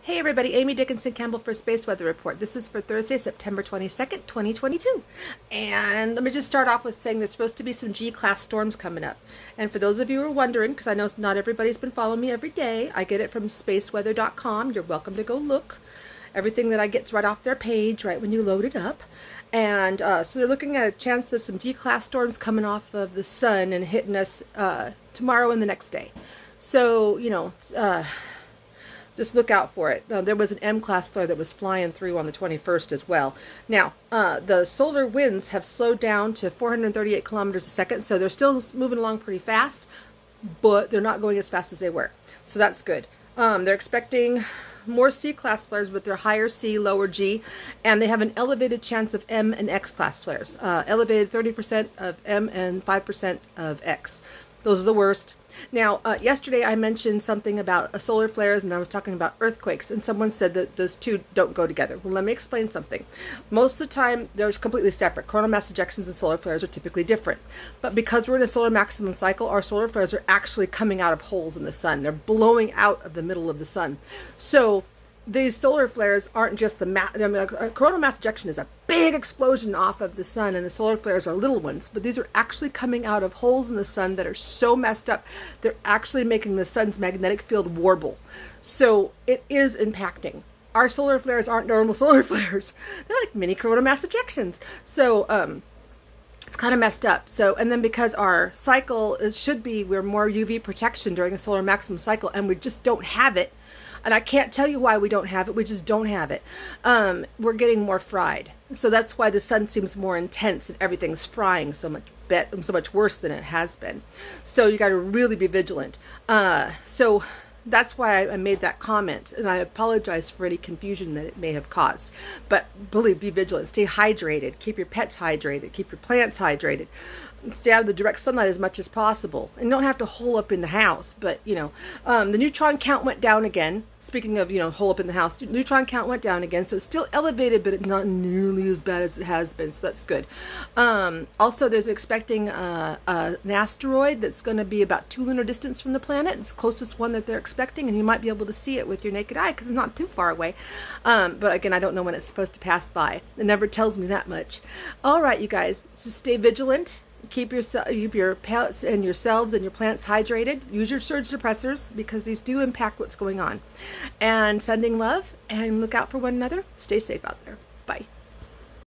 Hey everybody, Amy Dickinson Campbell for Space Weather Report. This is for Thursday, September 22nd, 2022. And let me just start off with saying there's supposed to be some G-class storms coming up. And for those of you who are wondering, because I know not everybody's been following me every day, I get it from spaceweather.com. You're welcome to go look. Everything that I get's right off their page, right when you load it up. And so they're looking at a chance of some G-class storms coming off of the sun and hitting us tomorrow and the next day. So, just look out for it. There was an M-class flare that was flying through on the 21st as well. Now, the solar winds have slowed down to 438 kilometers a second, so they're still moving along pretty fast, but they're not going as fast as they were. So that's good. They're expecting more C-class flares, but they're higher C, lower G, and they have an elevated chance of M and X-class flares. Elevated 30% of M and 5% of X. Those are the worst. Now, yesterday I mentioned something about solar flares, and I was talking about earthquakes, and someone said that those two don't go together. Well, let me explain something. Most of the time, they're completely separate. Coronal mass ejections and solar flares are typically different. But because we're in a solar maximum cycle, our solar flares are actually coming out of holes in the sun. They're blowing out of the middle of the sun. So these solar flares aren't just a coronal mass ejection is a big explosion off of the sun, and the solar flares are little ones, but these are actually coming out of holes in the sun that are so messed up, they're actually making the sun's magnetic field warble. So it is impacting. Our solar flares aren't normal solar flares. They're like mini coronal mass ejections. So, it's kind of messed up. So, and then because our cycle should be, we're more UV protection during a solar maximum cycle, and we just don't have it. And I can't tell you why we don't have it. We just don't have it. We're getting more fried. So that's why the sun seems more intense and everything's frying so much worse than it has been. So you got to really be vigilant. So that's why I made that comment, and I apologize for any confusion that it may have caused. But believe, be vigilant. Stay hydrated. Keep your pets hydrated. Keep your plants hydrated. Stay out of the direct sunlight as much as possible. And you don't have to hole up in the house, but, the neutron count went down again. Speaking of, hole up in the house, neutron count went down again, so it's still elevated, but it's not nearly as bad as it has been, so that's good. Also, there's expecting an asteroid that's going to be about 2 lunar distance from the planet. It's the closest one that they're expecting, and you might be able to see it with your naked eye because it's not too far away. But again, I don't know when it's supposed to pass by. It never tells me that much. All right, you guys, so stay vigilant. Keep your pets and yourselves and your plants hydrated. Use your surge suppressors because these do impact what's going on. And sending love, and look out for one another. Stay safe out there.